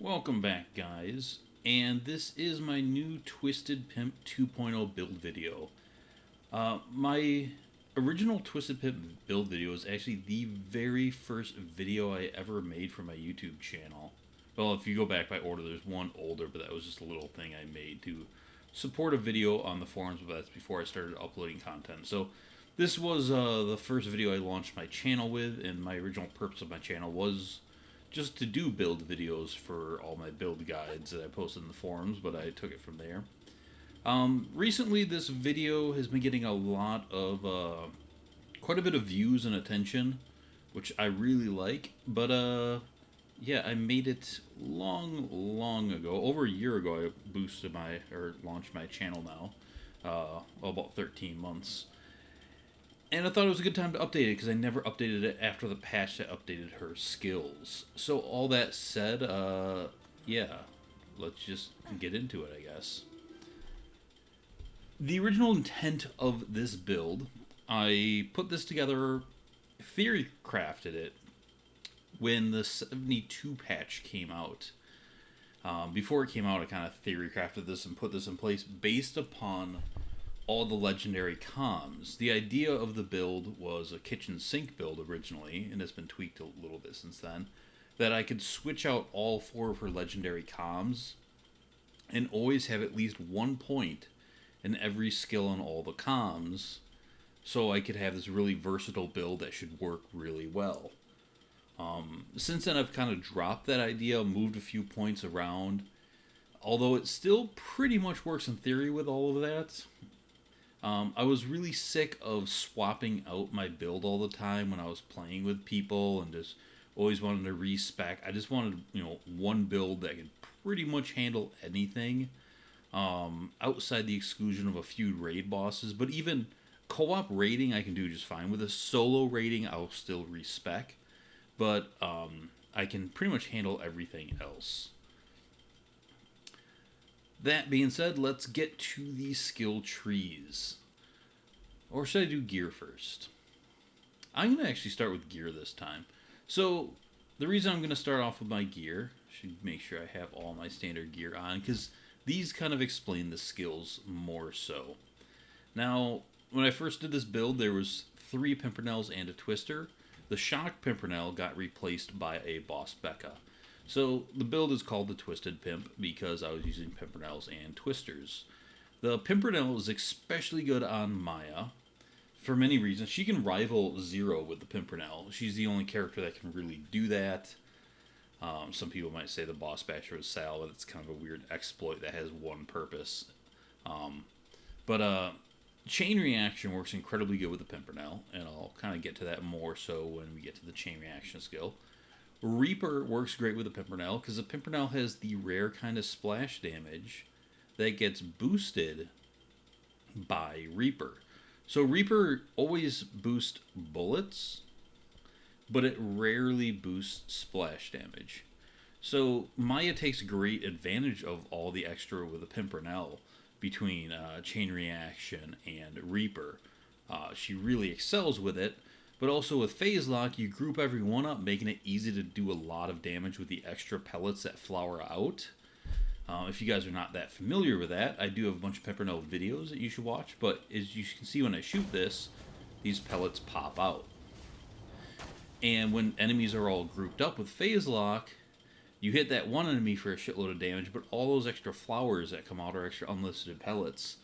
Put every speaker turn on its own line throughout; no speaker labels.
Welcome back, guys, and this is my new Twisted Pimp 2.0 build video. My original Twisted Pimp build video is actually the very first video I ever made for my YouTube channel. Well, if you go back by order, there's one older, but that was just a little thing I made to support a video on the forums, but that's before I started uploading content. So this was the first video I launched my channel with, and my original purpose of my channel was just to do build videos for all my build guides that I posted in the forums, but I took it from there. Recently, this video has been getting a lot of, quite a bit of views and attention, which I really like, but, yeah, I made it long ago. Over a year ago, I launched my channel now, about 13 months. And I thought it was a good time to update it because I never updated it after the patch that updated her skills. So all that said, yeah, let's just get into it, I guess. The original intent of this build, I put this together, theory crafted it, when the 72 patch came out. Before it came out, I kind of theory crafted this and put this in place based upon all the legendary comms. The idea of the build was a kitchen sink build originally, and it's been tweaked a little bit since then, that I could switch out all 4 of her legendary comms and always have at least 1 point in every skill on all the comms, so I could have this really versatile build that should work really well. Since then, I've kind of dropped that idea, moved a few points around, although it still pretty much works in theory with all of that. I was really sick of swapping out my build all the time when I was playing with people and just always wanted to respec. I just wanted, one build that could pretty much handle anything, outside the exclusion of a few raid bosses. But even co-op raiding I can do just fine. With a solo raiding I'll still respec, but I can pretty much handle everything else. That being said, let's get to the skill trees. Or should I do gear first? I'm going to actually start with gear this time. So, the reason I'm going to start off with my gear, should make sure I have all my standard gear on, because these kind of explain the skills more so. Now, when I first did this build, there was 3 Pimpernels and a Twister. The Shock Pimpernel got replaced by a Boss Bekah. So the build is called the Twisted Pimp because I was using Pimpernels and Twisters. The Pimpernel is especially good on Maya for many reasons. She can rival Zero with the Pimpernel. She's the only character that can really do that. Some people might say the Boss Basher is Sal, but it's kind of a weird exploit that has one purpose. Chain Reaction works incredibly good with the Pimpernel, and I'll kind of get to that more so when we get to the Chain Reaction skill. Reaper works great with the Pimpernel because the Pimpernel has the rare kind of splash damage that gets boosted by Reaper. So Reaper always boosts bullets, but it rarely boosts splash damage. So Maya takes great advantage of all the extra with the Pimpernel between Chain Reaction and Reaper. She really excels with it. But also with Phase Lock, you group everyone up, making it easy to do a lot of damage with the extra pellets that flower out. If you guys are not that familiar with that, I do have a bunch of Pimpernel videos that you should watch, but as you can see when I shoot this, these pellets pop out. And when enemies are all grouped up with Phase Lock, you hit that one enemy for a shitload of damage, but all those extra flowers that come out are extra unlisted pellets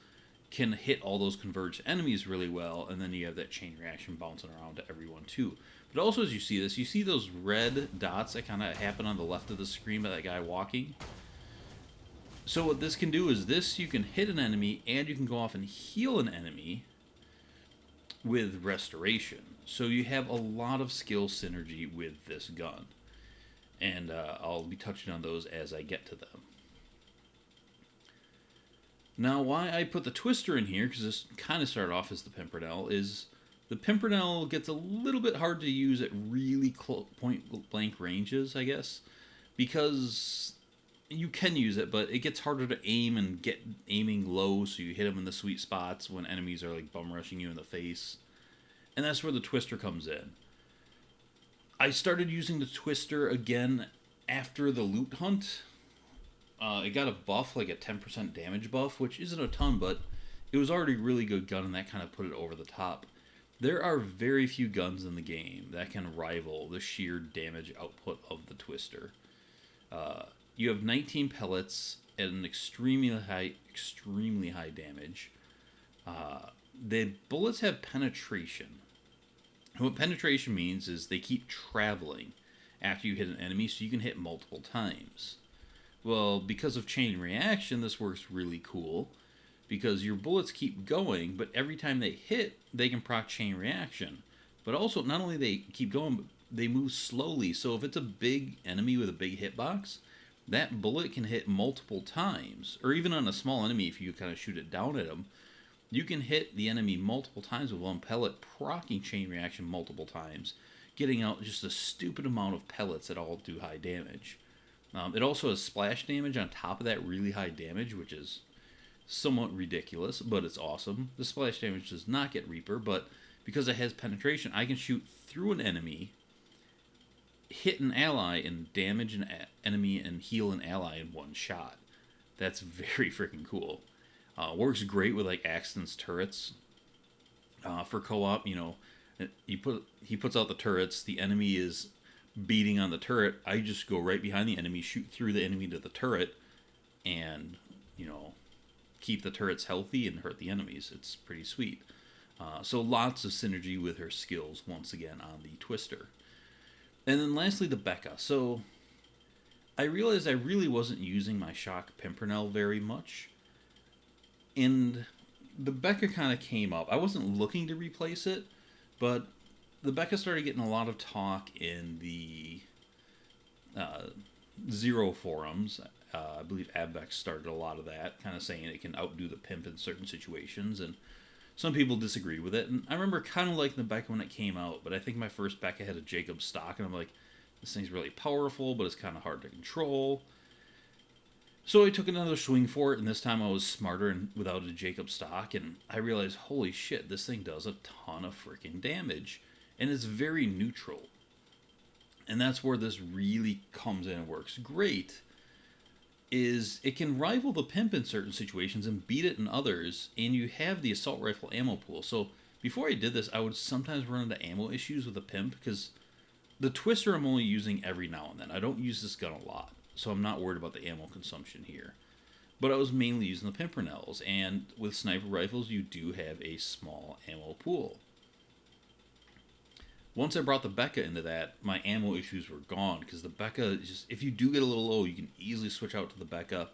can hit all those converged enemies really well, and then you have that chain reaction bouncing around to everyone too. But also as you see this, you see those red dots that kind of happen on the left of the screen by that guy walking? So what this can do is this, you can hit an enemy, and you can go off and heal an enemy with Restoration. So you have a lot of skill synergy with this gun. And I'll be touching on those as I get to them. Now, why I put the Twister in here, because this kind of started off as the Pimpernel, is the Pimpernel gets a little bit hard to use at really point-blank ranges, I guess, because you can use it, but it gets harder to aim and get aiming low, so you hit them in the sweet spots when enemies are like bum rushing you in the face. And that's where the Twister comes in. I started using the Twister again After the loot hunt, it got a buff, like a 10% damage buff, which isn't a ton, but it was already a really good gun, and that kind of put it over the top. There are very few guns in the game that can rival the sheer damage output of the Twister. You have 19 pellets at an extremely high damage. The bullets have penetration. What penetration means is they keep traveling after you hit an enemy, so you can hit multiple times. Well, because of chain reaction, this works really cool, because your bullets keep going, but every time they hit, they can proc chain reaction. But also, not only they keep going, but they move slowly, so if it's a big enemy with a big hitbox, that bullet can hit multiple times. Or even on a small enemy, if you kind of shoot it down at them, you can hit the enemy multiple times with one pellet, proccing chain reaction multiple times, getting out just a stupid amount of pellets that all do high damage. It also has splash damage on top of that really high damage, which is somewhat ridiculous, but it's awesome. The splash damage does not get Reaper, but because it has penetration, I can shoot through an enemy, hit an ally, and damage an enemy and heal an ally in one shot. That's very freaking cool. Works great with like Axton's turrets. For co-op, he puts out the turrets. The enemy is beating on the turret. I just go right behind the enemy, shoot through the enemy to the turret, and keep the turrets healthy and hurt the enemies. It's pretty sweet. So lots of synergy with her skills once again on the Twister. And then lastly, the Bekah. So I realized I really wasn't using my Shock Pimpernel very much. And the Bekah kind of came up. I wasn't looking to replace it, but the Bekah started getting a lot of talk in the Zero forums. I believe Abbex started a lot of that, kind of saying it can outdo the Pimp in certain situations, and some people disagreed with it. And I remember kind of liking the Bekah when it came out, but I think my first Bekah had a Jacob stock, and I'm like, this thing's really powerful, but it's kind of hard to control. So I took another swing for it, and this time I was smarter and without a Jacob stock, and I realized, holy shit, this thing does a ton of freaking damage, and it's very neutral. And that's where this really comes in and works great, is it can rival the Pimp in certain situations and beat it in others, and you have the assault rifle ammo pool. So before I did this, I would sometimes run into ammo issues with the Pimp, because the Twister I'm only using every now and then. I don't use this gun a lot, so I'm not worried about the ammo consumption here. But I was mainly using the Pimpernels, and with sniper rifles, you do have a small ammo pool. Once I brought the Bekah into that, my ammo issues were gone, because the Bekah is just, if you do get a little low, you can easily switch out to the Bekah,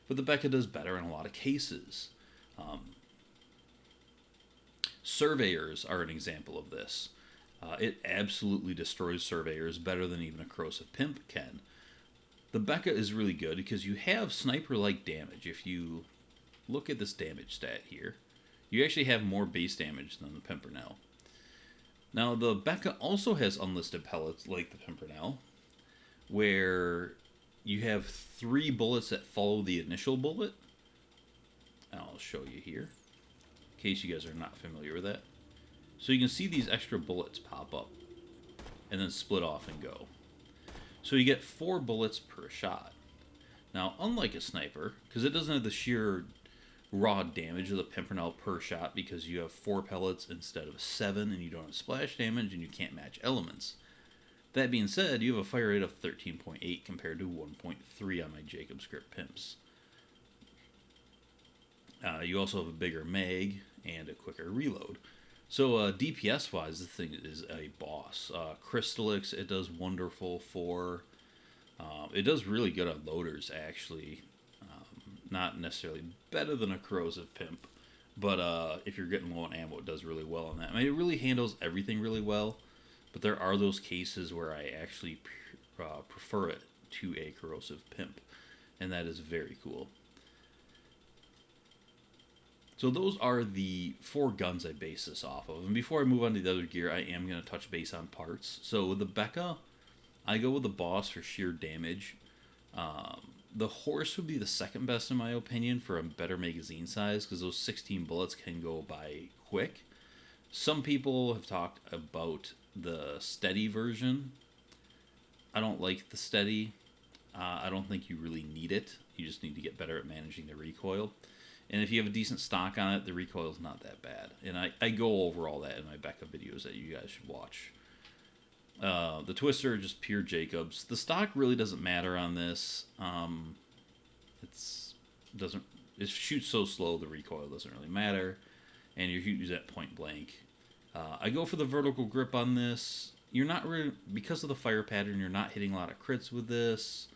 but the Bekah does better in a lot of cases. Surveyors are an example of this. It absolutely destroys surveyors better than even a corrosive Pimp can. The Bekah is really good because you have sniper-like damage. If you look at this damage stat here, you actually have more base damage than the Pimpernel. Now, the Bekah also has unlisted pellets like the Pimpernel, where you have 3 bullets that follow the initial bullet. I'll show you here, in case you guys are not familiar with that. So you can see these extra bullets pop up, and then split off and go. So you get 4 bullets per shot. Now, unlike a sniper, because it doesn't have the sheer raw damage of the Pimpernel per shot, because you have 4 pellets instead of 7, and you don't have splash damage, and you can't match elements. That being said, you have a fire rate of 13.8 compared to 1.3 on my Jacob script Pimps. You also have a bigger mag and a quicker reload. So DPS-wise, this thing is a boss. Crystallix, it does wonderful for... it does really good on loaders, actually. Not necessarily better than a corrosive Pimp, but if you're getting low on ammo, it does really well on that. I mean, it really handles everything really well, but there are those cases where I actually prefer it to a corrosive Pimp, and that is very cool. So those are the 4 guns I base this off of. And before I move on to the other gear, I am going to touch base on parts. So with the Bekah, I go with the boss for sheer damage. The horse would be the second best in my opinion for a better magazine size, because those 16 bullets can go by quick. Some people have talked about the steady version. I don't like the steady. I don't think you really need it. You just need to get better at managing the recoil. And if you have a decent stock on it, the recoil is not that bad. And I go over all that in my Bekah videos that you guys should watch. The twister, just pure Jacobs. The stock really doesn't matter on this. It shoots so slow, the recoil doesn't really matter, and you use at point blank. I go for the vertical grip on this. You're not really, because of the fire pattern, you're not hitting a lot of crits with this.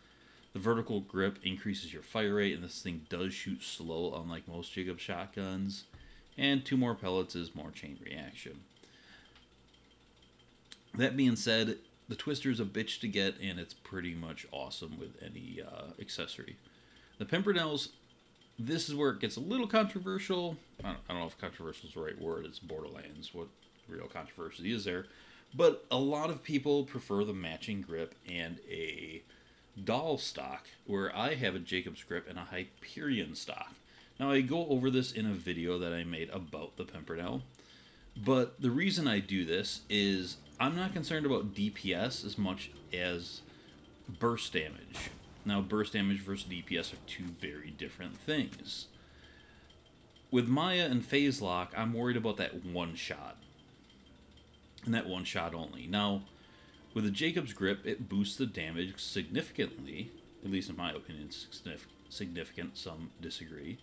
The vertical grip increases your fire rate, and this thing does shoot slow, unlike most Jacob shotguns. And 2 more pellets is more chain reaction. That being said, the twister's a bitch to get, and it's pretty much awesome with any accessory. The Pimpernels, this is where it gets a little controversial. I don't know if controversial is the right word. It's Borderlands. What real controversy is there? But a lot of people prefer the matching grip and a doll stock, where I have a Jacob's grip and a Hyperion stock. Now, I go over this in a video that I made about the Pimpernel, but the reason I do this is I'm not concerned about DPS as much as burst damage. Now, burst damage versus DPS are 2 very different things. With Maya and Phase Lock, I'm worried about that one shot. And that one shot only. Now, with the Jacob's grip, it boosts the damage significantly. At least in my opinion, it's significant. Some disagree.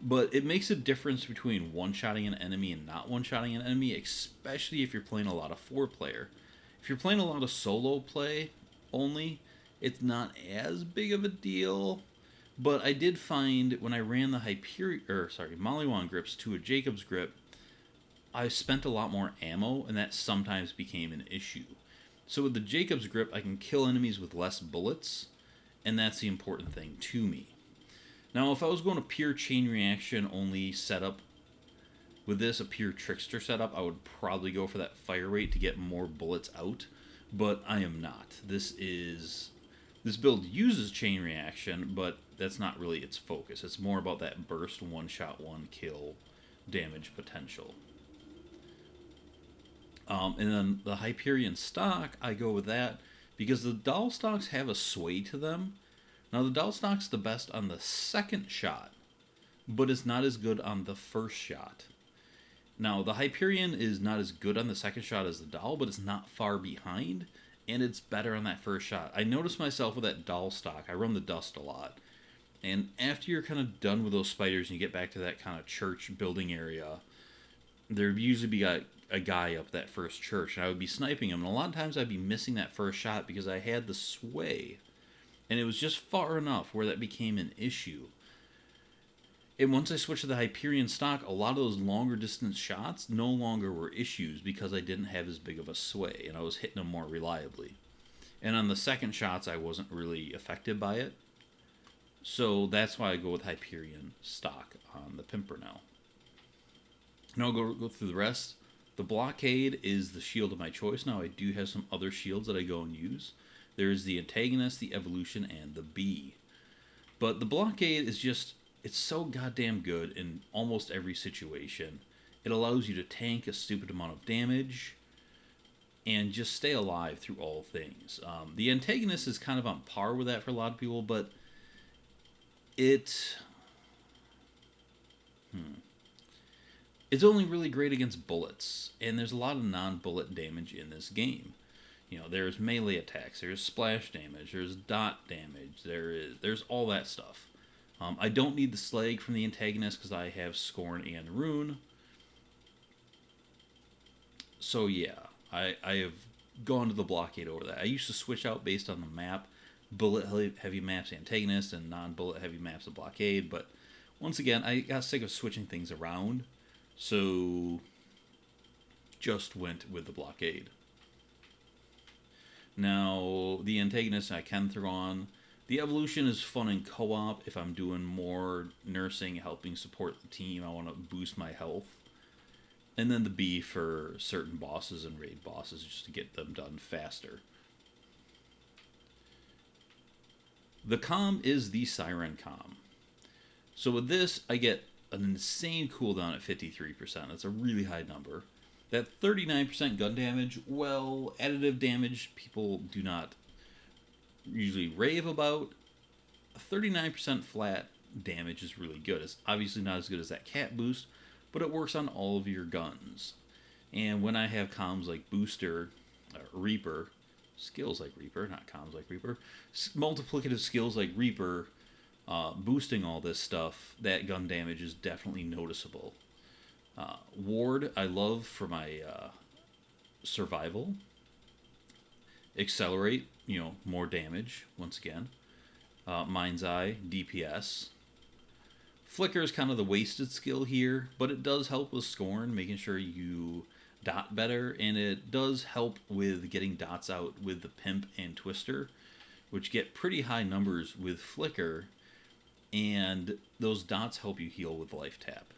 But it makes a difference between one-shotting an enemy and not one-shotting an enemy, especially if you're playing a lot of 4-player. If you're playing a lot of solo play only, it's not as big of a deal. But I did find when I ran the Maliwan grips to a Jacob's grip, I spent a lot more ammo, and that sometimes became an issue. So with the Jacob's grip, I can kill enemies with less bullets, and that's the important thing to me. Now, if I was going to pure chain reaction only setup, with this, a pure trickster setup, I would probably go for that fire rate to get more bullets out, but I am not. This build uses chain reaction, but that's not really its focus. It's more about that burst, one shot, one kill damage potential. And then the Hyperion stock, I go with that because the doll stocks have a sway to them. Now, the doll stock's the best on the second shot, but it's not as good on the first shot. Now, the Hyperion is not as good on the second shot as the doll, but it's not far behind, and it's better on that first shot. I noticed myself with that doll stock, I run the dust a lot, and after you're kind of done with those spiders and you get back to that kind of church building area, there'd usually be a guy up that first church, and I would be sniping him, and a lot of times I'd be missing that first shot because I had the sway. And it was just far enough where that became an issue. And once I switched to the Hyperion stock, a lot of those longer distance shots no longer were issues because I didn't have as big of a sway, and I was hitting them more reliably. And on the second shots, I wasn't really affected by it. So that's why I go with Hyperion stock on the Pimpernel. Now I'll go through the rest. The Blockade is the shield of my choice. Now I do have some other shields that I go and use. There's the Antagonist, the Evolution, and the Bee. But the Blockade is just, it's so goddamn good in almost every situation. It allows you to tank a stupid amount of damage and just stay alive through all things. The Antagonist is kind of on par with that for a lot of people, but it's only really great against bullets, and there's a lot of non-bullet damage in this game. You know, there's melee attacks, there's splash damage, there's dot damage, there's all that stuff. I don't need the slag from the Antagonist because I have Scorn and Rune. So yeah, I have gone to the Blockade over that. I used to switch out based on the map, bullet heavy maps Antagonist and non-bullet heavy maps the Blockade, but once again, I got sick of switching things around, so just went with the Blockade. Now, the Antagonist I can throw on. The Evolution is fun in co-op if I'm doing more nursing, helping support the team. I want to boost my health. And then the Bee for certain bosses and raid bosses just to get them done faster. The comm is the Siren comm. So with this, I get an insane cooldown at 53%. That's a really high number. That 39% gun damage, well, additive damage, people do not usually rave about. 39% flat damage is really good. It's obviously not as good as that cat boost, but it works on all of your guns. And when I have comms like Booster, Reaper, skills like Reaper, not comms like Reaper, multiplicative skills like Reaper, boosting all this stuff, that gun damage is definitely noticeable. Ward, I love for my survival. Accelerate, more damage, once again. Mind's Eye, DPS. Flicker is kind of the wasted skill here, but it does help with Scorn, making sure you dot better, and it does help with getting dots out with the Pimp and Twister, which get pretty high numbers with Flicker, and those dots help you heal with Life Tap.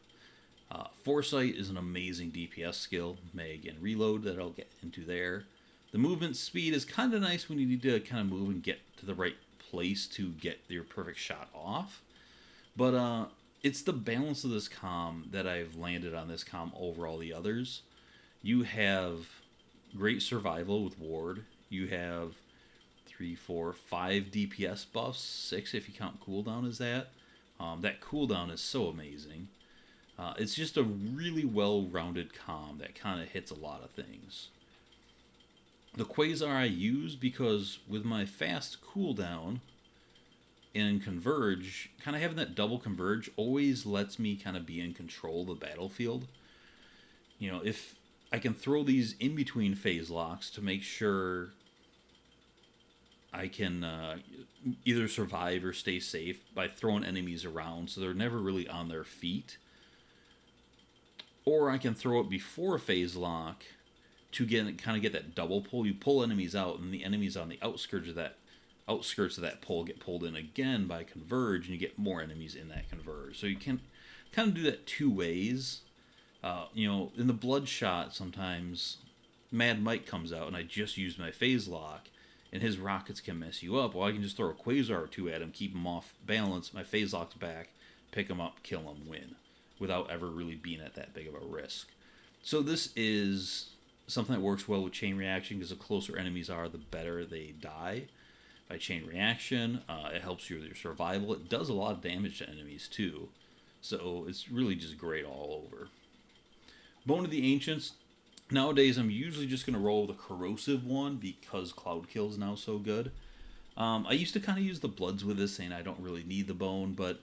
Foresight is an amazing DPS skill, Meg and Reload, that I'll get into there. The movement speed is kind of nice when you need to kind of move and get to the right place to get your perfect shot off. But it's the balance of this comm that I've landed on this comm over all the others. You have great survival with Ward. You have 3, 4, 5 DPS buffs, 6 if you count cooldown as that. That cooldown is so amazing. It's just a really well-rounded comm that kind of hits a lot of things. The Quasar I use because with my fast cooldown and Converge, kind of having that double Converge always lets me kind of be in control of the battlefield. If I can throw these in between phase locks to make sure I can either survive or stay safe by throwing enemies around so they're never really on their feet. Or I can throw it before a phase lock to kind of get that double pull. You pull enemies out, and the enemies on the outskirts of that pull get pulled in again by Converge, and you get more enemies in that Converge. So you can kind of do that two ways. In the Bloodshot, sometimes Mad Mike comes out, and I just use my phase lock, and his rockets can mess you up. Well, I can just throw a Quasar or two at him, keep him off balance, my phase lock's back, pick him up, kill him, win, without ever really being at that big of a risk. So this is something that works well with chain reaction, because the closer enemies are, the better they die by chain reaction. It helps you with your survival. It does a lot of damage to enemies too, so it's really just great all over. Bone of the Ancients. Nowadays, I'm usually just going to roll the corrosive one because Cloud Kill is now so good. I used to kind of use the Bloods with this, saying I don't really need the bone, but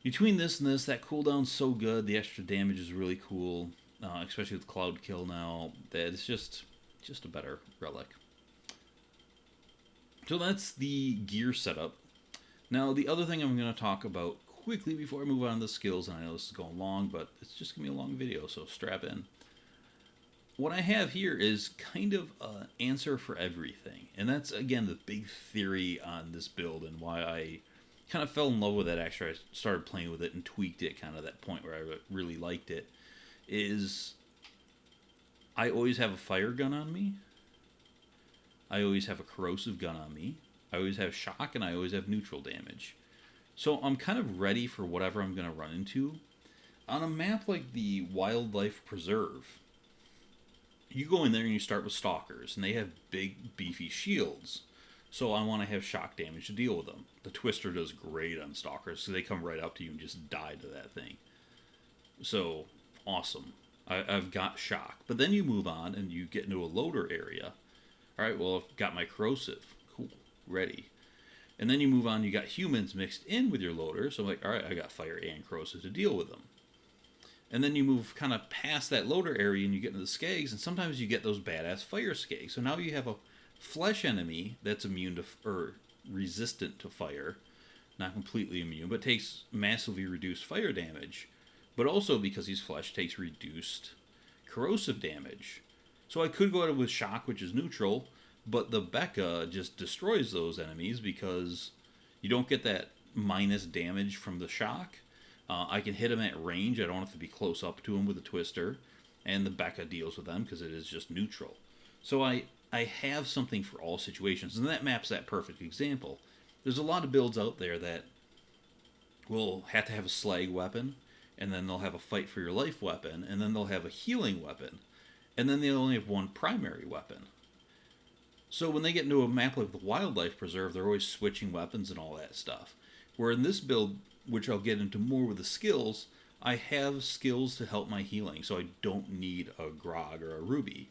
between this and this, that cooldown's so good. The extra damage is really cool. Especially with Cloud Kill now, that it's just a better relic. So that's the gear setup. Now, the other thing I'm going to talk about quickly before I move on to the skills, and I know this is going long, but it's just going to be a long video, so strap in. What I have here is kind of an answer for everything, and that's, again, the big theory on this build and why I kind of fell in love with it after I started playing with it and tweaked it, kind of that point where I really liked it. Is I always have a fire gun on me. I always have a corrosive gun on me. I always have shock, and I always have neutral damage. So I'm kind of ready for whatever I'm going to run into. On a map like the Wildlife Preserve, you go in there and you start with Stalkers, and they have big, beefy shields. So I want to have shock damage to deal with them. The Twister does great on Stalkers, so they come right up to you and just die to that thing. So awesome. I've got shock. But then you move on and you get into a loader area. Alright, well, I've got my corrosive. Cool. Ready. And then you move on, you got humans mixed in with your loader. So I'm like, alright, I got fire and corrosive to deal with them. And then you move kind of past that loader area and you get into the skags, and sometimes you get those badass fire skags. So now you have a flesh enemy that's immune to, or resistant to fire. Not completely immune, but takes massively reduced fire damage. But also, because he's flesh, takes reduced corrosive damage. So I could go out with shock, which is neutral, but the Bekah just destroys those enemies because you don't get that minus damage from the shock. I can hit him at range. I don't have to be close up to him with a Twister. And the Bekah deals with them because it is just neutral. So I have something for all situations. And that map's that perfect example. There's a lot of builds out there that will have to have a slag weapon, and then they'll have a fight for your life weapon, and then they'll have a healing weapon, and then they only have one primary weapon. So when they get into a map like the Wildlife Preserve, they're always switching weapons and all that stuff. Where in this build, which I'll get into more with the skills, I have skills to help my healing, so I don't need a Grog or a Ruby.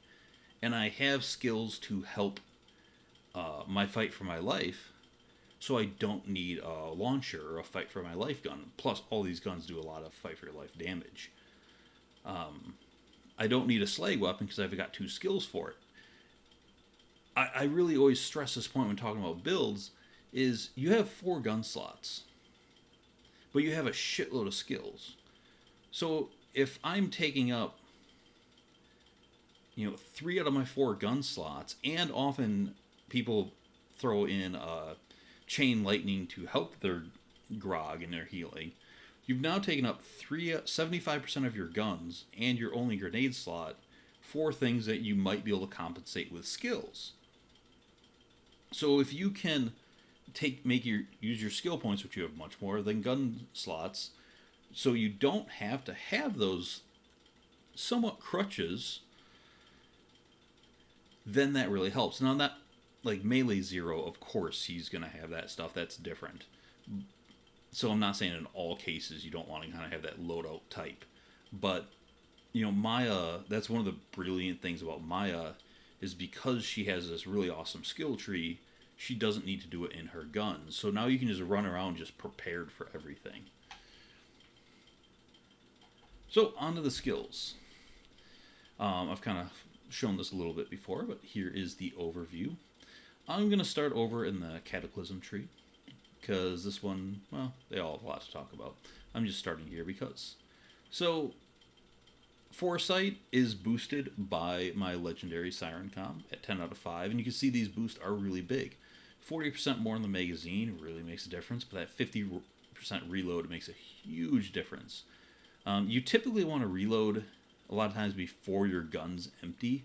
And I have skills to help my fight for my life, so I don't need a launcher or a fight for my life gun. Plus, all these guns do a lot of fight for your life damage. I don't need a slag weapon because I've got 2 skills for it. I really always stress this point when talking about builds, is you have 4 gun slots, but you have a shitload of skills. So if I'm taking up 3 out of my 4 gun slots, and often people throw in chain lightning to help their grog and their healing, you've now taken up 75% of your guns and your only grenade slot for things that you might be able to compensate with skills. So if you can use your skill points, which you have much more than gun slots, so you don't have to have those somewhat crutches, then that really helps. Now, that like melee Zero, of course he's going to have that stuff. That's different. So I'm not saying in all cases you don't want to kind of have that loadout type. But, Maya, that's one of the brilliant things about Maya, is because she has this really awesome skill tree, she doesn't need to do it in her guns. So now you can just run around just prepared for everything. So, onto the skills. I've kind of shown this a little bit before, but here is the overview. I'm going to start over in the Cataclysm tree, because this one, well, they all have a lot to talk about. I'm just starting here because. So, Foresight is boosted by my legendary Siren comm at 10 out of 5, and you can see these boosts are really big. 40% more in the magazine really makes a difference, but that 50% reload makes a huge difference. You typically want to reload a lot of times before your gun's empty,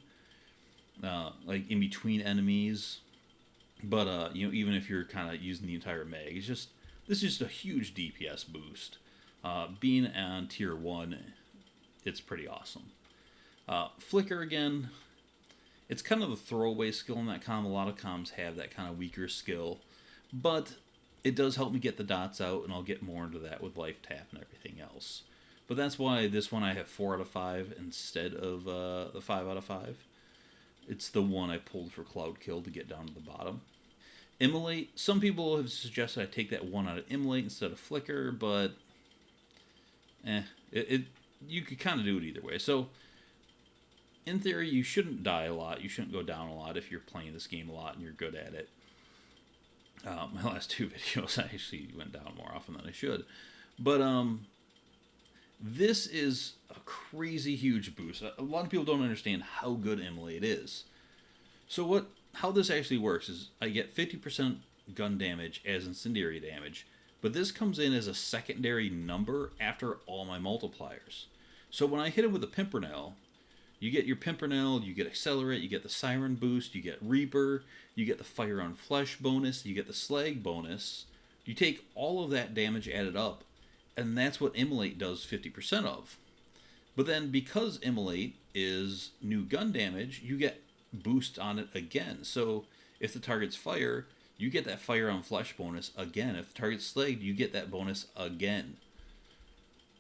like in between enemies. But even if you're kind of using the entire mag, this is just a huge DPS boost. Being on tier 1, it's pretty awesome. Flicker again, it's kind of a throwaway skill in that comm. A lot of comms have that kind of weaker skill, but it does help me get the dots out, and I'll get more into that with life tap and everything else. But that's why this one I have 4 out of 5 instead of the 5 out of 5. It's the one I pulled for Cloud Kill to get down to the bottom. Immolate, some people have suggested I take that 1 out of Immolate instead of Flicker, but you could kind of do it either way. So, in theory, you shouldn't die a lot. You shouldn't go down a lot if you're playing this game a lot and you're good at it. My last 2 videos, I actually went down more often than I should. But, this is a crazy huge boost. A lot of people don't understand how good Immolate is. So how this actually works is I get 50% gun damage as incendiary damage, but this comes in as a secondary number after all my multipliers. So when I hit him with a Pimpernel, you get your Pimpernel, you get Accelerate, you get the Siren boost, you get Reaper, you get the Fire on Flesh bonus, you get the Slag bonus. You take all of that damage added up, and that's what Immolate does 50% of. But then because Immolate is new gun damage, you get boost on it again. So if the target's fire, you get that Fire on Flesh bonus again. If the target's slagged, you get that bonus again.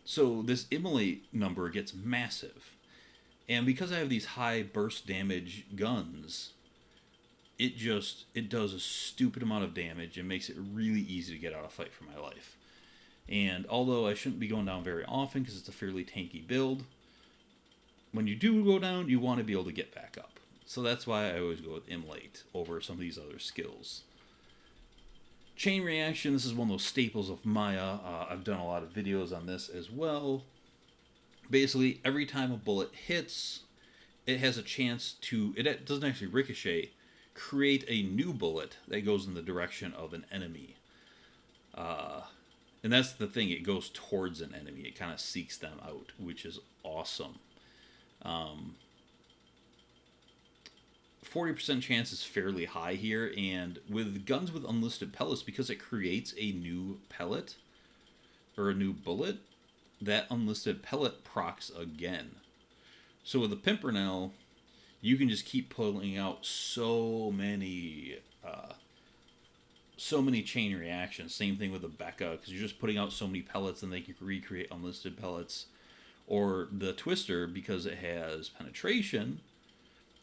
So this Immolate number gets massive. And because I have these high burst damage guns, it does a stupid amount of damage and makes it really easy to get out of fight for my life. And although I shouldn't be going down very often because it's a fairly tanky build, when you do go down, you want to be able to get back up. So that's why I always go with Immolate over some of these other skills. Chain Reaction, this is one of those staples of Maya. I've done a lot of videos on this as well. Basically, every time a bullet hits, it has a chance to, it doesn't actually ricochet, create a new bullet that goes in the direction of an enemy. And that's the thing, it goes towards an enemy. It kind of seeks them out, which is awesome. 40% chance is fairly high here, and with guns with unlisted pellets, because it creates a new pellet, or a new bullet, that unlisted pellet procs again. So with the Pimpernel, you can just keep pulling out so many chain reactions. Same thing with the Bekah, because you're just putting out so many pellets and they can recreate unlisted pellets. Or the Twister, because it has penetration,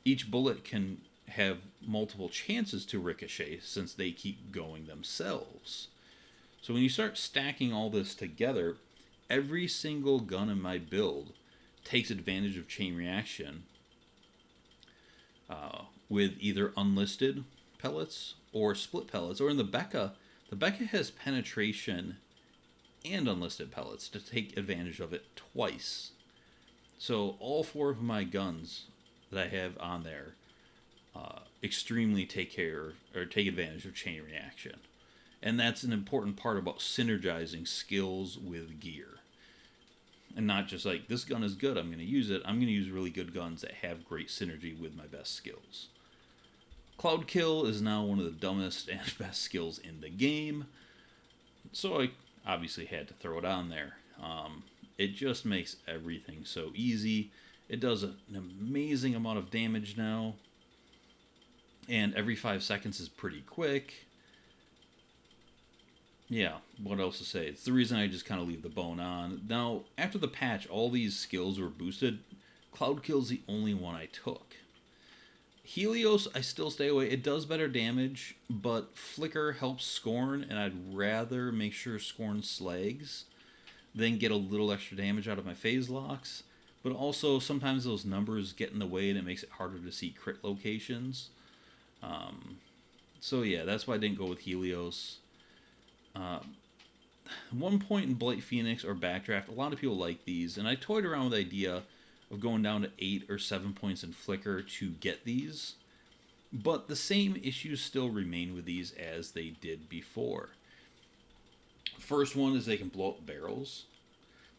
each bullet can have multiple chances to ricochet since they keep going themselves. So when you start stacking all this together, every single gun in my build takes advantage of chain reaction with either unlisted pellets or split pellets. Or in the Bekah has penetration and unlisted pellets to take advantage of it twice. So all 4 of my guns that I have on there extremely take advantage of chain reaction. And that's an important part about synergizing skills with gear. And not just like, this gun is good, I'm going to use it. I'm going to use really good guns that have great synergy with my best skills. Cloud Kill is now one of the dumbest and best skills in the game. So I obviously had to throw it on there. It just makes everything so easy. It does an amazing amount of damage now. And every 5 seconds is pretty quick. Yeah, what else to say? It's the reason I just kind of leave the bone on. Now, after the patch, all these skills were boosted. Cloud Kill's the only one I took. Helios, I still stay away. It does better damage, but Flicker helps Scorn, and I'd rather make sure Scorn slags than get a little extra damage out of my phase locks. But also, sometimes those numbers get in the way, and it makes it harder to see crit locations. So yeah, that's why I didn't go with Helios. One point in Blight Phoenix or Backdraft, a lot of people like these, and I toyed around with the idea of going down to 8 or 7 points in Flicker to get these, but the same issues still remain with these as they did before. First one is they can blow up barrels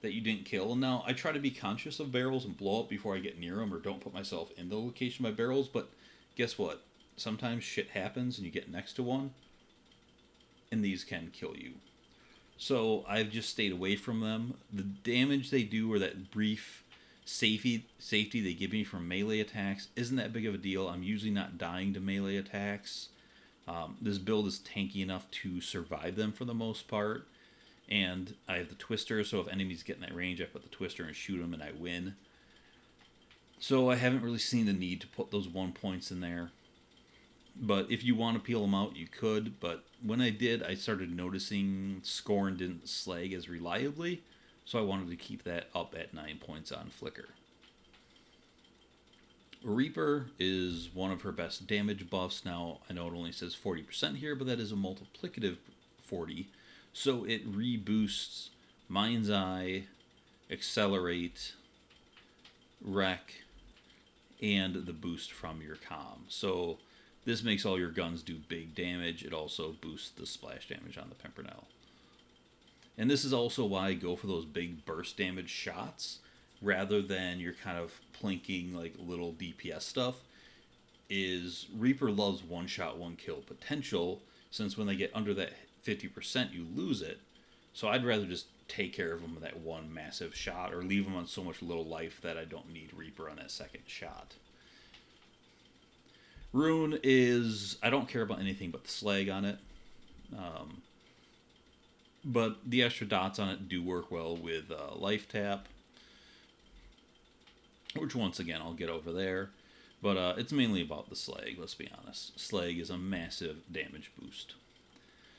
that you didn't kill. Now, I try to be conscious of barrels and blow up before I get near them or don't put myself in the location by barrels, but guess what? Sometimes shit happens and you get next to one, and these can kill you. So I've just stayed away from them. The damage they do, or that brief safety they give me from melee attacks, isn't that big of a deal. I'm usually not dying to melee attacks. This build is tanky enough to survive them for the most part. And I have the Twister, so if enemies get in that range, I put the Twister and shoot them and I win. So I haven't really seen the need to put those 1 points in there. But if you want to peel them out, you could. But when I did, I started noticing Scorn didn't slag as reliably. So I wanted to keep that up at 9 points on Flicker. Reaper is one of her best damage buffs. Now, I know it only says 40% here, but that is a multiplicative 40. So it reboosts Mind's Eye, Accelerate, Wreck, and the boost from your comm. So this makes all your guns do big damage. It also boosts the splash damage on the Pimpernel. And this is also why I go for those big burst damage shots rather than your kind of plinking like little DPS stuff. Is Reaper loves one shot, one kill potential, since when they get under that 50% you lose it. So I'd rather just take care of them with that one massive shot, or leave them on so much little life that I don't need Reaper on that second shot. Rune is, I don't care about anything but the slag on it. But the extra dots on it do work well with life tap, which once again I'll get over there. But it's mainly about the slag, let's be honest. Slag is a massive damage boost.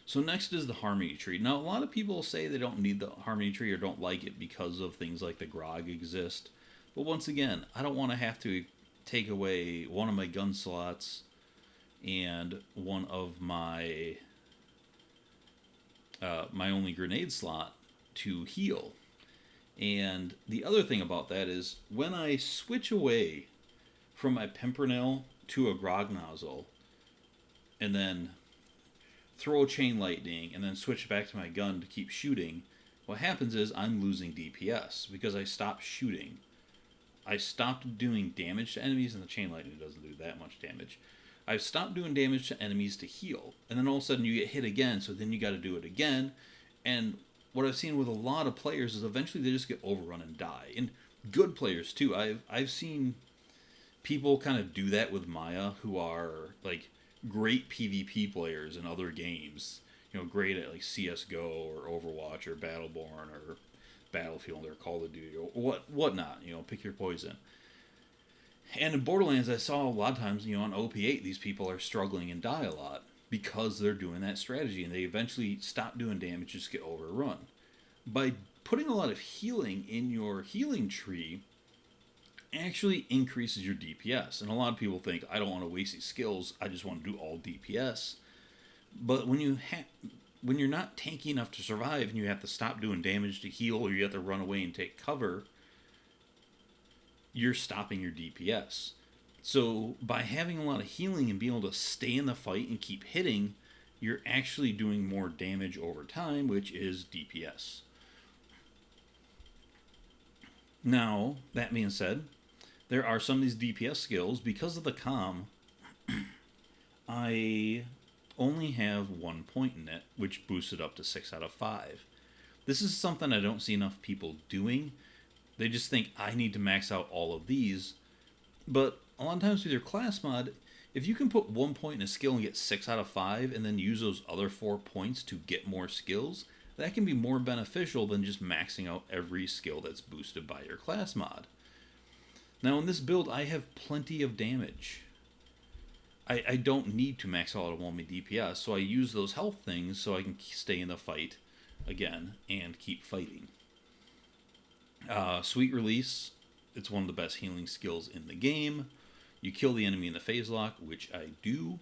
So next is the Harmony Tree. Now, a lot of people say they don't need the Harmony Tree or don't like it because of things like the Grog exist. But once again, I don't want to have to take away one of my gun slots and one of my my only grenade slot to heal. And the other thing about that is when I switch away from my Pimpernel to a Grog nozzle and then throw a Chain Lightning and then switch back to my gun to keep shooting, what happens is I'm losing DPS because I stopped shooting. I stopped doing damage to enemies, and the Chain Lightning doesn't do that much damage. I've stopped doing damage to enemies to heal, and then all of a sudden you get hit again, so then you got to do it again. And what I've seen with a lot of players is eventually they just get overrun and die. And good players too. I've seen people kind of do that with Maya, who are like great PvP players in other games. Great at like CS:GO or Overwatch or Battleborn or Battlefield or Call of Duty or whatnot. Pick your poison. And in Borderlands, I saw a lot of times, on OP8, these people are struggling and die a lot because they're doing that strategy, and they eventually stop doing damage, just get overrun. By putting a lot of healing in your healing tree, actually increases your DPS. And a lot of people think, I don't want to waste these skills, I just want to do all DPS. But when you're not tanky enough to survive and you have to stop doing damage to heal, or you have to run away and take cover, you're stopping your DPS. So by having a lot of healing and being able to stay in the fight and keep hitting, you're actually doing more damage over time, which is DPS. Now, that being said, there are some of these DPS skills, because of the comm, I only have 1 point in it, which boosts it up to 6 out of 5. This is something I don't see enough people doing. They just think, I need to max out all of these. But a lot of times with your class mod, if you can put 1 point in a skill and get 6 out of 5, and then use those other 4 points to get more skills, that can be more beneficial than just maxing out every skill that's boosted by your class mod. Now in this build, I have plenty of damage. I don't need to max out at 1 DPS, so I use those health things so I can stay in the fight again and keep fighting. Sweet Release, it's one of the best healing skills in the game. You kill the enemy in the phase lock, which I do,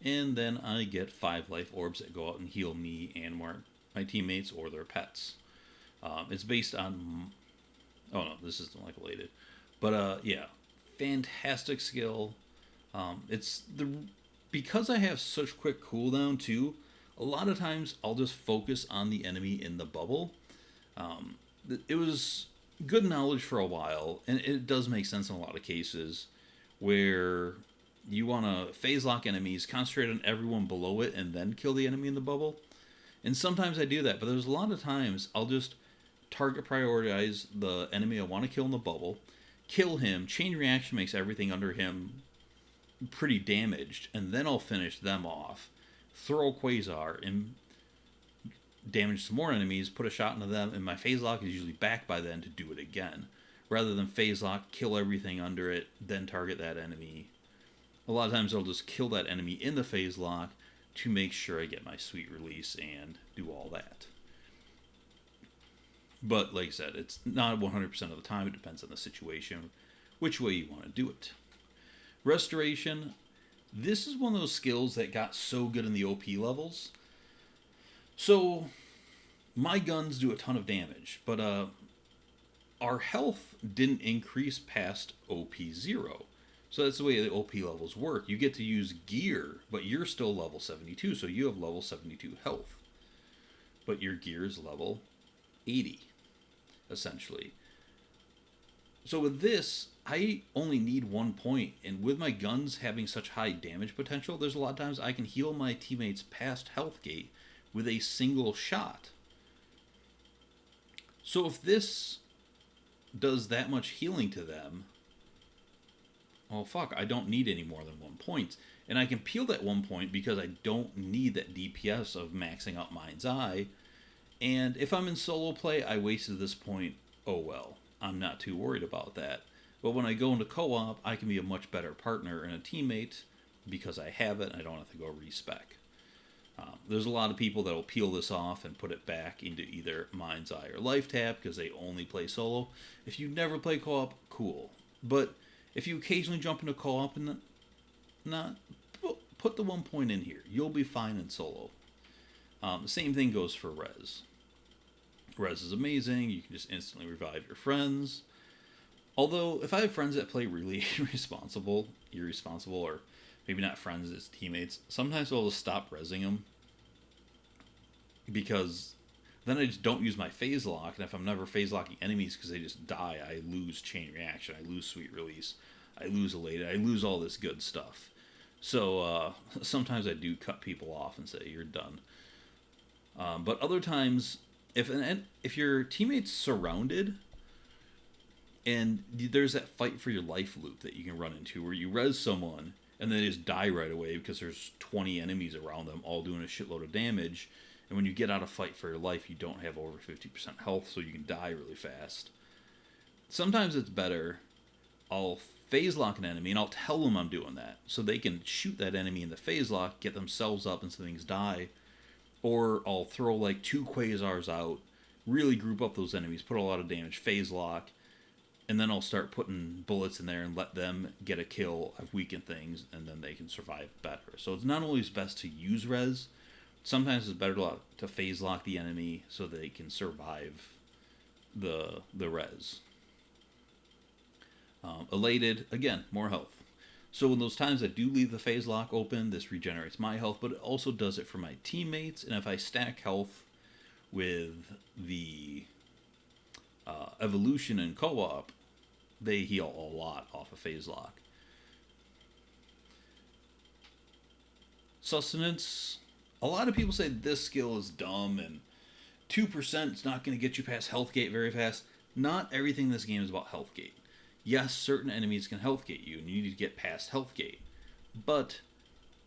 and then I get 5 life orbs that go out and heal me and my teammates or their pets. It's based on... Oh no, this isn't like related. But yeah, fantastic skill. Because I have such quick cooldown too, a lot of times I'll just focus on the enemy in the bubble. It was good knowledge for a while, and it does make sense in a lot of cases where you want to phase lock enemies, concentrate on everyone below it, and then kill the enemy in the bubble. And sometimes I do that, but there's a lot of times I'll just target prioritize the enemy I want to kill in the bubble, kill him, chain reaction makes everything under him pretty damaged, and then I'll finish them off, throw Quasar, and damage some more enemies, put a shot into them, and my phase lock is usually back by then to do it again. Rather than phase lock, kill everything under it, then target that enemy. A lot of times I'll just kill that enemy in the phase lock to make sure I get my Sweet Release and do all that. But like I said, it's not 100% of the time. It depends on the situation, which way you want to do it. Restoration. This is one of those skills that got so good in the OP levels. So, my guns do a ton of damage, but our health didn't increase past OP 0. So that's the way the OP levels work. You get to use gear, but you're still level 72, so you have level 72 health. But your gear is level 80, essentially. So with this, I only need 1 point, and with my guns having such high damage potential, there's a lot of times I can heal my teammates past health gate with a single shot. So if this does that much healing to them, well, fuck, I don't need any more than 1 point. And I can peel that 1 point because I don't need that DPS of maxing out Mind's Eye. And if I'm in solo play, I wasted this point, oh well. I'm not too worried about that. But when I go into co-op, I can be a much better partner and a teammate because I have it and I don't have to go respec. There's a lot of people that will peel this off and put it back into either Mind's Eye or Life Tap because they only play solo. If you never play co-op, cool. But if you occasionally jump into co-op and not put the 1 point in here, you'll be fine in solo. The same thing goes for Res. Res is amazing. You can just instantly revive your friends. Although, if I have friends that play really irresponsible, or maybe not friends, as teammates, sometimes I'll just stop resing them. Because then I just don't use my phase lock, and if I'm never phase locking enemies because they just die, I lose chain reaction, I lose Sweet Release, I lose Elated, I lose all this good stuff. So sometimes I do cut people off and say, you're done. But other times, if your teammate's surrounded, And there's that fight for your life loop that you can run into where you res someone and then they just die right away because there's 20 enemies around them all doing a shitload of damage. And when you get out of fight for your life, you don't have over 50% health, so you can die really fast. Sometimes it's better, I'll phase lock an enemy and I'll tell them I'm doing that so they can shoot that enemy in the phase lock, get themselves up and so things die. Or I'll throw like 2 Quasars out, really group up those enemies, put a lot of damage, phase lock, and then I'll start putting bullets in there and let them get a kill. I've weakened things, and then they can survive better. So it's not always best to use res. Sometimes it's better to phase lock the enemy so they can survive the res. Elated, again, more health. So in those times I do leave the phase lock open, this regenerates my health, but it also does it for my teammates. And if I stack health with the evolution and co-op, they heal a lot off a phase lock. Sustenance, a lot of people say this skill is dumb and 2% is not going to get you past health gate very fast. Not everything in this game is about health gate. Yes, certain enemies can health gate you and you need to get past health gate, but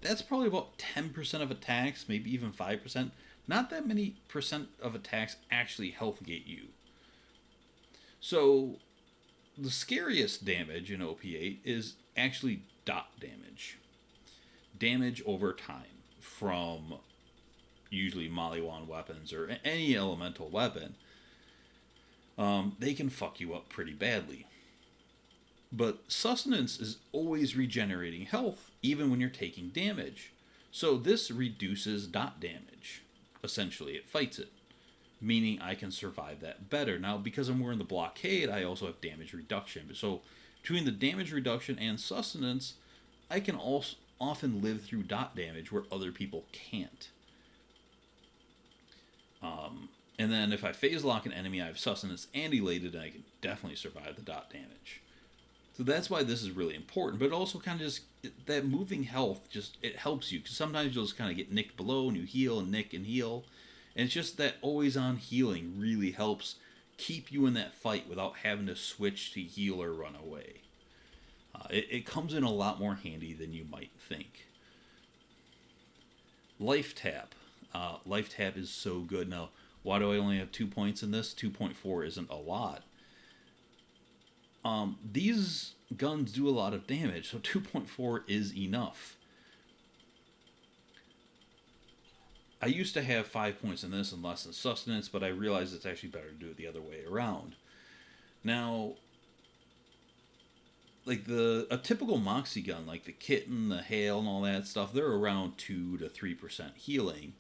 that's probably about 10% of attacks, maybe even 5%. Not that many percent of attacks actually health gate you. So the scariest damage in OP8 is actually dot damage. Damage over time from usually Maliwan weapons or any elemental weapon. They can fuck you up pretty badly. But sustenance is always regenerating health, even when you're taking damage. So this reduces dot damage. Essentially, it fights it, meaning I can survive that better. Now, because I'm wearing the Blockade, I also have damage reduction. So between the damage reduction and sustenance, I can also often live through dot damage where other people can't. And then if I phase lock an enemy, I have sustenance and elated, and I can definitely survive the dot damage. So that's why this is really important, but it also kind of just, that moving health, just, it helps you, because sometimes you'll just kind of get nicked below, and you heal, and nick, and heal, and it's just that always-on healing really helps keep you in that fight without having to switch to heal or run away. It comes in a lot more handy than you might think. Life Tap. Life Tap is so good. Now, why do I only have 2 points in this? 2.4 isn't a lot. These guns do a lot of damage, so 2.4 is enough. I used to have 5 points in this and less in sustenance, but I realized it's actually better to do it the other way around. Now, like a typical Moxie gun, like the Kitten, the Hail, and all that stuff, they're around 2 to 3% healing.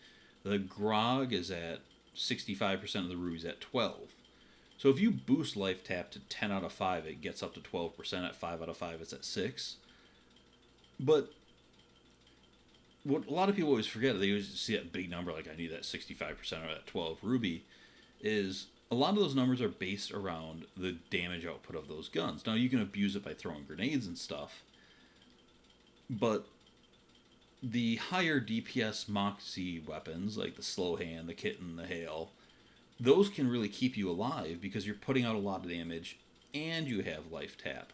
The Grog is at 65%, of the Ruby's at 12. So if you boost Life Tap to 10 out of 5, it gets up to 12%. At 5 out of 5, it's at 6. But what a lot of people always forget, they always see that big number, like I need that 65% or that 12 Ruby, is a lot of those numbers are based around the damage output of those guns. Now, you can abuse it by throwing grenades and stuff, but the higher DPS Moxie weapons, like the Slow Hand, the Kitten, the Hail, those can really keep you alive because you're putting out a lot of damage and you have Life Tap.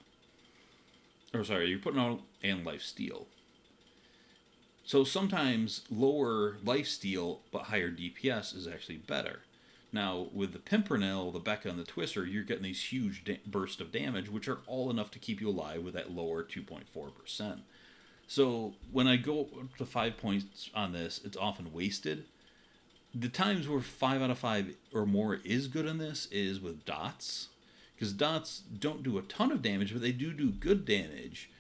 Or sorry, you're putting out and Life Steal. So sometimes lower Life Steal but higher DPS is actually better. Now, with the Pimpernel, the Bekah, and the Twister, you're getting these huge bursts of damage, which are all enough to keep you alive with that lower 2.4%. So when I go to 5 points on this, it's often wasted. The times where 5 out of 5 or more is good in this is with dots. Because dots don't do a ton of damage, but they do good damage.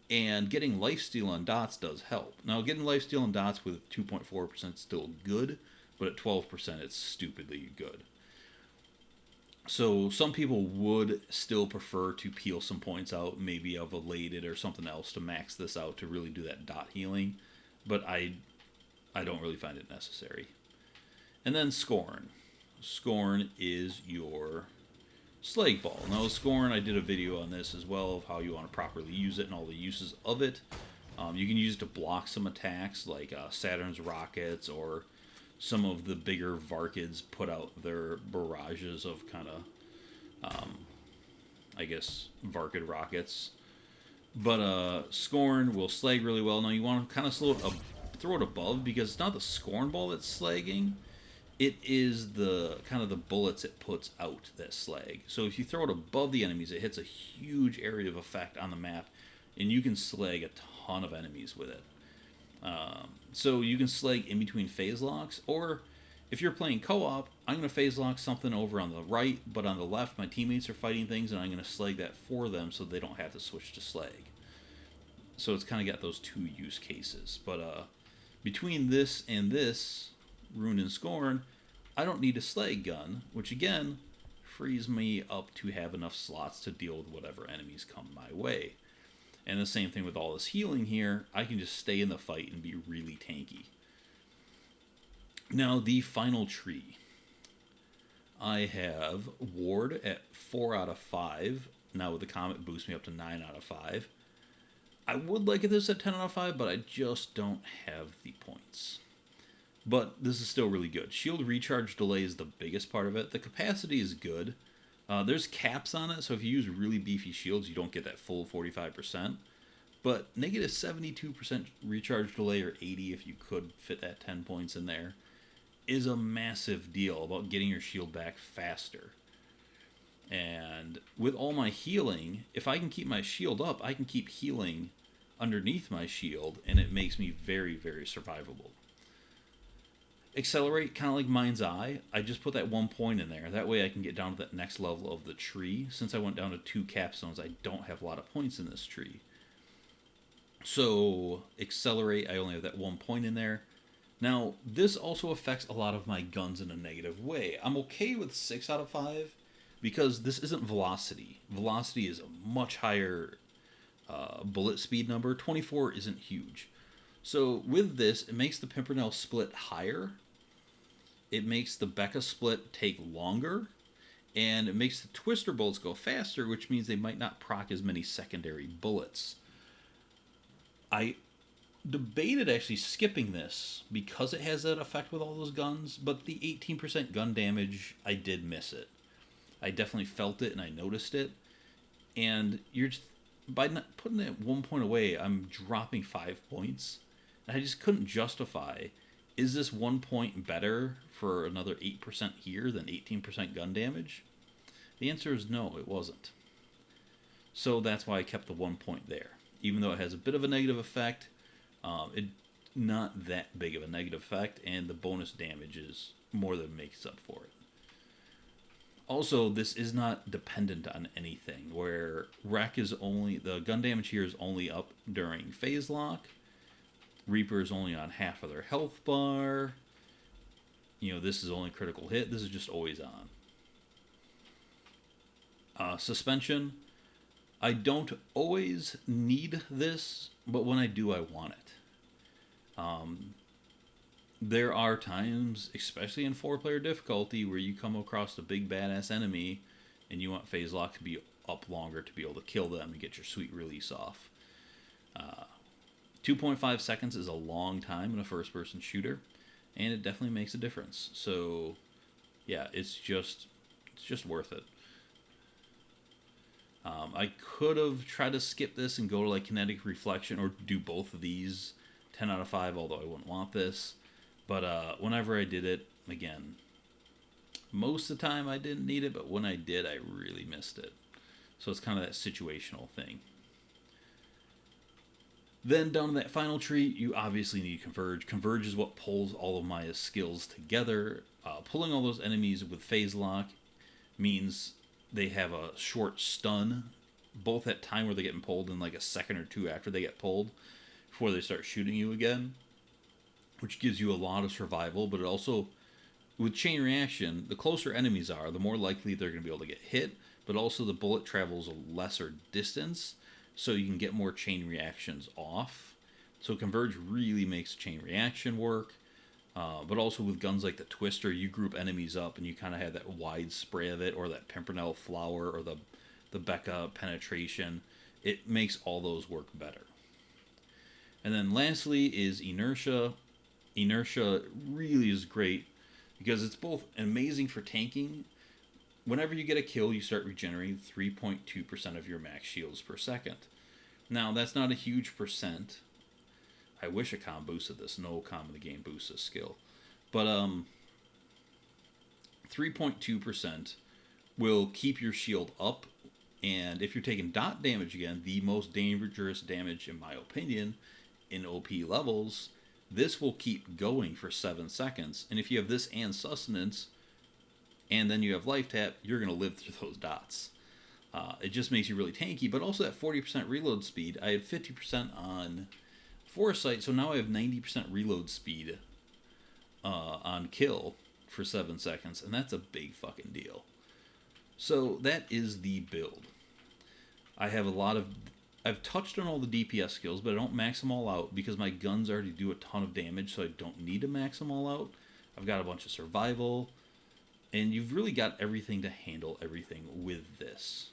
And getting lifesteal on dots does help. Now, getting lifesteal on dots with 2.4% is still good, but at 12% it's stupidly good. So some people would still prefer to peel some points out, maybe of Elated or something else to max this out to really do that dot healing. But I don't really find it necessary. And then Scorn. Scorn is your Slag Ball. Now, Scorn, I did a video on this as well of how you want to properly use it and all the uses of it. You can use it to block some attacks like Saturn's rockets, or some of the bigger Varkids put out their barrages of kind of, I guess, Varkid rockets. But Scorn will slag really well. Now you want to kind of throw it above, because it's not the Scorn ball that's slagging. It is the kind of the bullets it puts out that slag. So if you throw it above the enemies, it hits a huge area of effect on the map, and you can slag a ton of enemies with it. So you can slag in between phase locks, or if you're playing co-op, I'm going to phase lock something over on the right, but on the left my teammates are fighting things, and I'm going to slag that for them so they don't have to switch to slag. So it's kind of got those two use cases. But between this and this, Rune and Scorn, I don't need a slag gun, which again frees me up to have enough slots to deal with whatever enemies come my way. And the same thing with all this healing here, I can just stay in the fight and be really tanky. Now, the final tree. I have Ward at 4 out of 5. Now with the Comet, boosts me up to 9 out of 5. I would like this at 10 out of 5, but I just don't have the points. But this is still really good. Shield recharge delay is the biggest part of it. The capacity is good. There's caps on it, so if you use really beefy shields, you don't get that full 45%. But negative 72% recharge delay, or 80 if you could fit that 10 points in there, is a massive deal about getting your shield back faster. And with all my healing, if I can keep my shield up, I can keep healing underneath my shield, and it makes me very, very survivable. Accelerate, kind of like Mind's Eye. I just put that 1 point in there. That way I can get down to that next level of the tree. Since I went down to 2 capstones, I don't have a lot of points in this tree. So, Accelerate, I only have that 1 point in there. Now, this also affects a lot of my guns in a negative way. I'm okay with 6 out of 5, because this isn't Velocity. Velocity is a much higher bullet speed number. 24 isn't huge. So with this, it makes the Pimpernel split higher. It makes the Bekah split take longer. And it makes the Twister bullets go faster, which means they might not proc as many secondary bullets. I debated actually skipping this because it has that effect with all those guns, but the 18% gun damage, I did miss it. I definitely felt it and I noticed it. And you're just, by not putting it 1 point away, I'm dropping 5 points. And I just couldn't justify, is this 1 point better for another 8% here than 18% gun damage? The answer is no, it wasn't. So that's why I kept the 1 point there. Even though it has a bit of a negative effect, it's not that big of a negative effect, and the bonus damage is more than makes up for it. Also, this is not dependent on anything, where the gun damage here is only up during phase lock. Reaper is only on half of their health bar. This is only critical hit. This is just always on. Suspension. I don't always need this, but when I do, I want it. There are times, especially in 4-player difficulty, where you come across a big badass enemy and you want phase lock to be up longer to be able to kill them and get your sweet release off. 2.5 seconds is a long time in a first-person shooter, and it definitely makes a difference. So, yeah, it's just worth it. I could have tried to skip this and go to like Kinetic Reflection, or do both of these 10 out of 5, although I wouldn't want this. But whenever I did it, again, most of the time I didn't need it, but when I did, I really missed it. So it's kind of that situational thing. Then down to that final tree, you obviously need Converge. Converge is what pulls all of my skills together. Pulling all those enemies with phase lock means they have a short stun, both at time where they're getting pulled and like a second or two after they get pulled, before they start shooting you again, which gives you a lot of survival. But it also, with chain reaction, the closer enemies are, the more likely they're going to be able to get hit, but also the bullet travels a lesser distance, so you can get more chain reactions off. So Converge really makes chain reaction work. But also with guns like the Twister, you group enemies up and you kind of have that wide spray of it, or that Pimpernel flower, or the Bekah penetration. It makes all those work better. And then lastly is Inertia. Inertia really is great because it's both amazing for tanking, whenever you get a kill, you start regenerating 3.2% of your max shields per second. Now, that's not a huge percent. I wish a comm boosted this. No comm in the game boosts this skill. But 3.2% will keep your shield up. And if you're taking dot damage again, the most dangerous damage, in my opinion, in OP levels, this will keep going for 7 seconds. And if you have this and sustenance, and then you have life tap, you're going to live through those dots. It just makes you really tanky, but also at 40% reload speed. I had 50% on Foresight, so now I have 90% reload speed on kill for 7 seconds, and that's a big fucking deal. So that is the build. I've touched on all the DPS skills, but I don't max them all out because my guns already do a ton of damage, so I don't need to max them all out. I've got a bunch of survival, and you've really got everything to handle everything with this.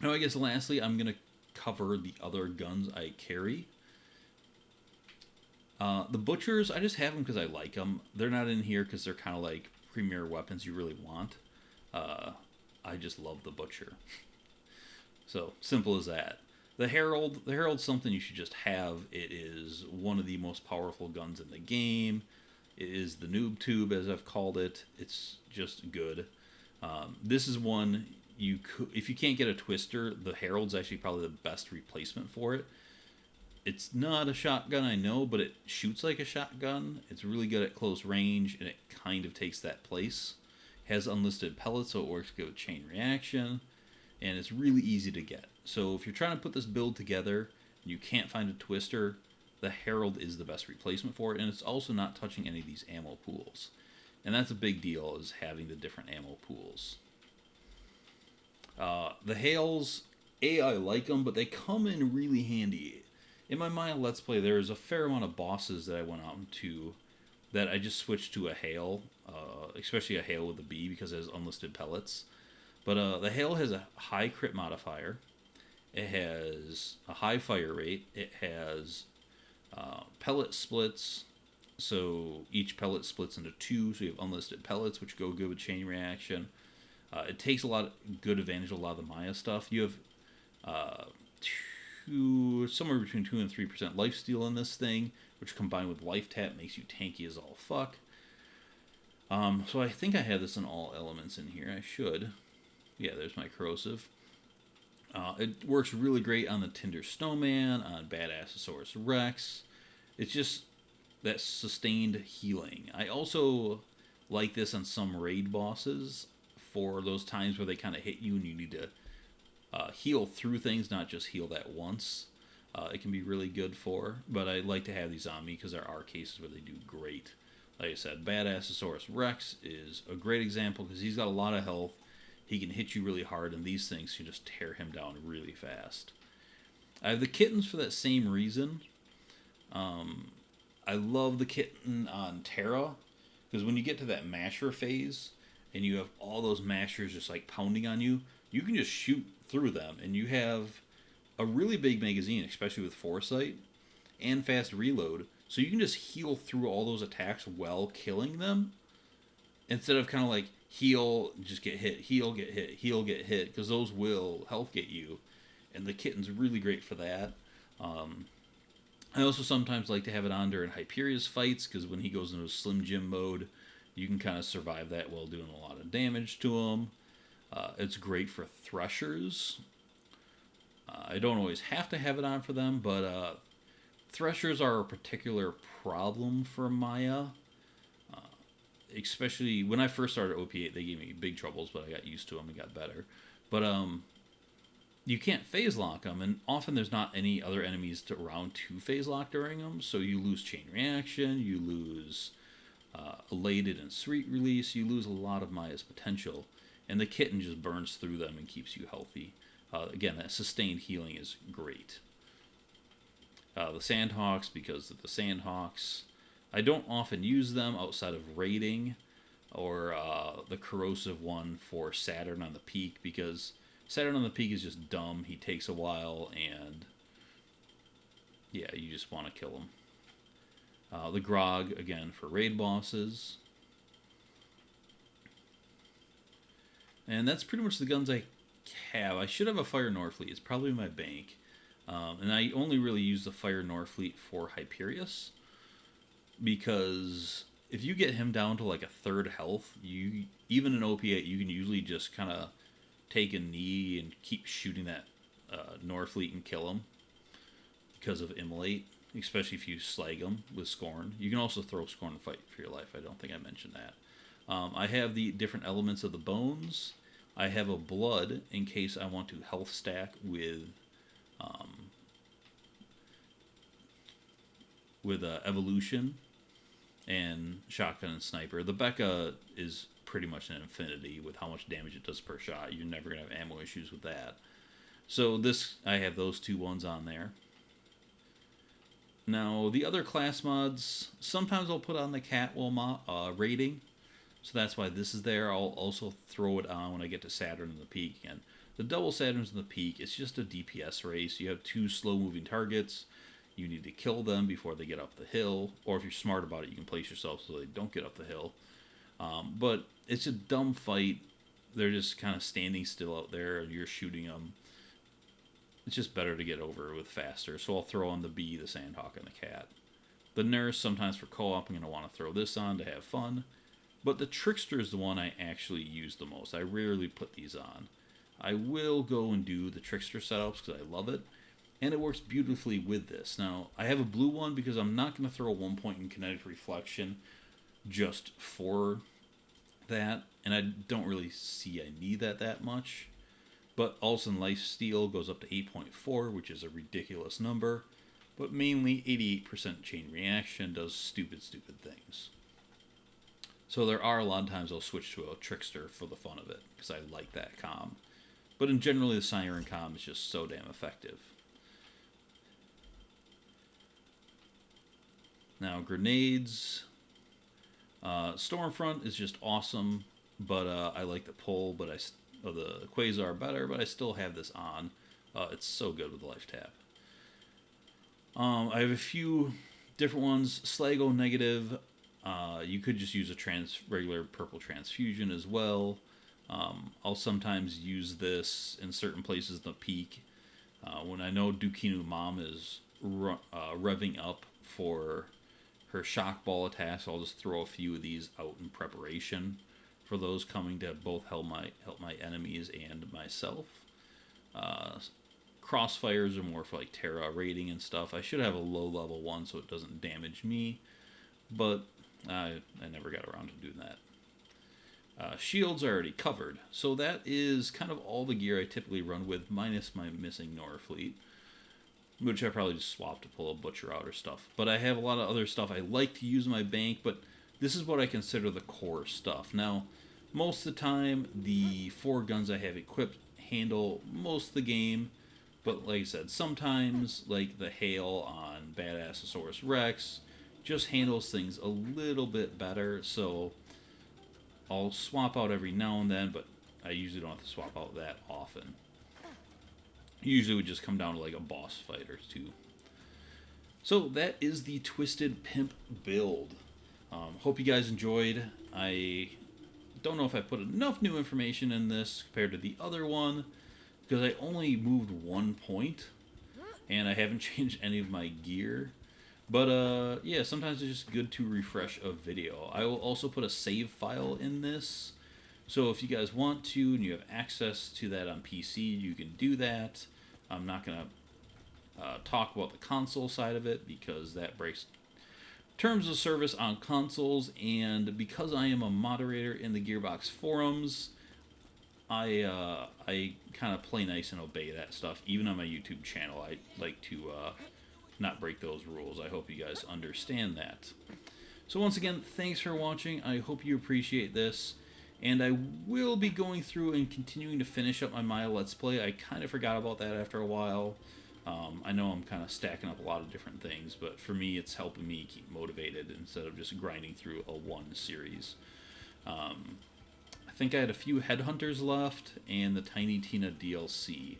Now, I guess lastly, I'm going to cover the other guns I carry. The Butchers, I just have them because I like them. They're not in here because they're kind of like premier weapons you really want. I just love the Butcher. So, simple as that. The Herald's something you should just have. It is one of the most powerful guns in the game. It is the noob tube, as I've called it. It's just good. This is one if you can't get a Twister, the Herald's actually probably the best replacement for it. It's not a shotgun, I know, but it shoots like a shotgun. It's really good at close range, and it kind of takes that place. Has unlisted pellets, so it works good with chain reaction, and it's really easy to get. So if you're trying to put this build together and you can't find a Twister, the Herald is the best replacement for it, and it's also not touching any of these ammo pools. And that's a big deal, is having the different ammo pools. The Hails, I like them, but they come in really handy. In my Maya Let's Play, there's a fair amount of bosses that I went out into that I just switched to a Hail, especially a Hail with a B because it has unlisted pellets. But the Hail has a high crit modifier. It has a high fire rate. It has pellet splits. So each pellet splits into 2, so you have unlisted pellets, which go good with chain reaction. It takes a lot of good advantage of a lot of the Maya stuff. You have somewhere between 2 and 3% lifesteal in this thing, which combined with life tap makes you tanky as all fuck. So I think I have this in all elements in here. I should. Yeah, there's my corrosive. It works really great on the Tinder Snowman, on Badassosaurus Rex. It's just that sustained healing. I also like this on some raid bosses for those times where they kind of hit you and you need to heal through things, not just heal that once. It can be really good for, but I like to have these on me because there are cases where they do great. Like I said, Badassosaurus Rex is a great example because he's got a lot of health. He can hit you really hard, and these things can just tear him down really fast. I have the kittens for that same reason. I love the kitten on Terra, because when you get to that masher phase, and you have all those mashers just like pounding on you, you can just shoot through them, and you have a really big magazine, especially with Foresight, and fast reload, so you can just heal through all those attacks while killing them, instead of kind of like heal, just get hit, heal, get hit, heal, get hit, because those will health get you, and the kitten's really great for that. I also sometimes like to have it on during Hyperia's fights, because when he goes into Slim Jim mode, you can kind of survive that while doing a lot of damage to him. It's great for Threshers. I don't always have to have it on for them, but Threshers are a particular problem for Maya. Especially when I first started OP8, they gave me big troubles, but I got used to them and got better. But you can't phase lock them, and often there's not any other enemies around to phase lock during them, so you lose chain reaction, you lose elated and sweet release, you lose a lot of Maya's potential, and the kitten just burns through them and keeps you healthy. Again, that sustained healing is great. The Sandhawks, because of the Sandhawks, I don't often use them outside of raiding, or the corrosive one for Saturn on the Peak, because Saturn on the Peak is just dumb. He takes a while, and yeah, you just want to kill him. The Grog, again, for raid bosses. And that's pretty much the guns I have. I should have a Fire Norfleet. It's probably my bank. And I only really use the Fire Norfleet for Hyperius. Because if you get him down to like a third health, even in OP8, you can usually just kind of take a knee and keep shooting that Norfleet and kill him. Because of Immolate. Especially if you slag him with Scorn. You can also throw Scorn and fight for your life. I don't think I mentioned that. I have the different elements of the bones. I have a blood in case I want to health stack with evolution and shotgun and sniper. The Bekah is pretty much an infinity with how much damage it does per shot. You're never gonna have ammo issues with that. So this, I have those two ones on there. Now the other class mods, sometimes I'll put on the Catwell rating. So that's why this is there. I'll also throw it on when I get to Saturn and the Peak again. The double Saturns and the Peak, it's just a DPS race. You have two slow-moving targets. You need to kill them before they get up the hill. Or if you're smart about it, you can place yourself so they don't get up the hill. But it's a dumb fight. They're just kind of standing still out there and you're shooting them. It's just better to get over with faster. So I'll throw on the Bee, the Sandhawk, and the Cat. The Nurse, sometimes for co-op, I'm going to want to throw this on to have fun. But the Trickster is the one I actually use the most. I rarely put these on. I will go and do the Trickster setups because I love it. And it works beautifully with this. Now, I have a blue one because I'm not going to throw 1 point in kinetic reflection just for that. And I don't really see I need that much. But also Lifesteal goes up to 8.4, which is a ridiculous number. But mainly 88% chain reaction does stupid things. So there are a lot of times I'll switch to a Trickster for the fun of it, because I like that comm. But in generally, the Siren comm is just so damn effective. Now, grenades. Stormfront is just awesome, but I like the pull, but the Quasar better, but I still have this on. It's so good with the life tap. I have a few different ones. Slago negative. You could just use a regular purple transfusion as well. I'll sometimes use this in certain places in the Peak. When I know Dukinu Mom is revving up for her shock ball attacks, I'll just throw a few of these out in preparation for those coming to both help my enemies and myself. Crossfires are more for like Terra rating and stuff. I should have a low level one so it doesn't damage me, but I never got around to doing that. Shields are already covered, so that is kind of all the gear I typically run with, minus my missing Norfleet, which I probably just swapped to pull a Butcher out or stuff. But I have a lot of other stuff I like to use in my bank, but this is what I consider the core stuff. Now, most of the time, the 4 guns I have equipped handle most of the game, but like I said, sometimes, like the Hail on Badassosaurus Rex, just handles things a little bit better, so I'll swap out every now and then, but I usually don't have to swap out that often. Usually would just come down to like a boss fight or two. So that is the Twisted Pimp build. Hope you guys enjoyed. I don't know if I put enough new information in this compared to the other one, because I only moved 1 point, and I haven't changed any of my gear. But, yeah, sometimes it's just good to refresh a video. I will also put a save file in this, so if you guys want to and you have access to that on PC, you can do that. I'm not going to talk about the console side of it, because that breaks terms of service on consoles, and because I am a moderator in the Gearbox forums, I kind of play nice and obey that stuff. Even on my YouTube channel, I like to not break those rules. I hope you guys understand that. So once again, thanks for watching. I hope you appreciate this. And I will be going through and continuing to finish up my Maya Let's Play. I kind of forgot about that after a while. I know I'm kind of stacking up a lot of different things, but for me, it's helping me keep motivated instead of just grinding through a one series. I think I had a few Headhunters left and the Tiny Tina DLC.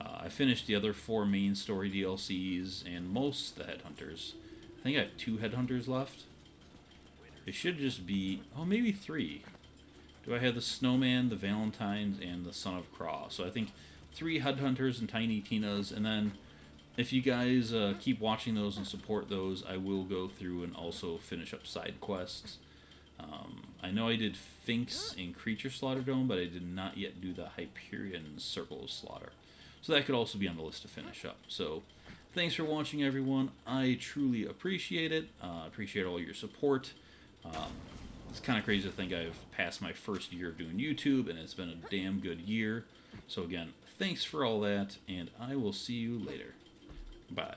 I finished the other 4 main story DLCs and most of the Headhunters. I think I have 2 Headhunters left. It should just be... oh, maybe 3. do I have the Snowman, the Valentines, and the Son of Craw. So I think 3 Headhunters and Tiny Tinas, and then if you guys keep watching those and support those, I will go through and also finish up side quests. I know I did Finks in Creature Slaughter Dome, but I did not yet do the Hyperion Circle of Slaughter. So that could also be on the list to finish up. So thanks for watching, everyone. I truly appreciate it. Appreciate all your support. It's kind of crazy to think I've passed my first year of doing YouTube, and it's been a damn good year. So again, thanks for all that, and I will see you later. Bye.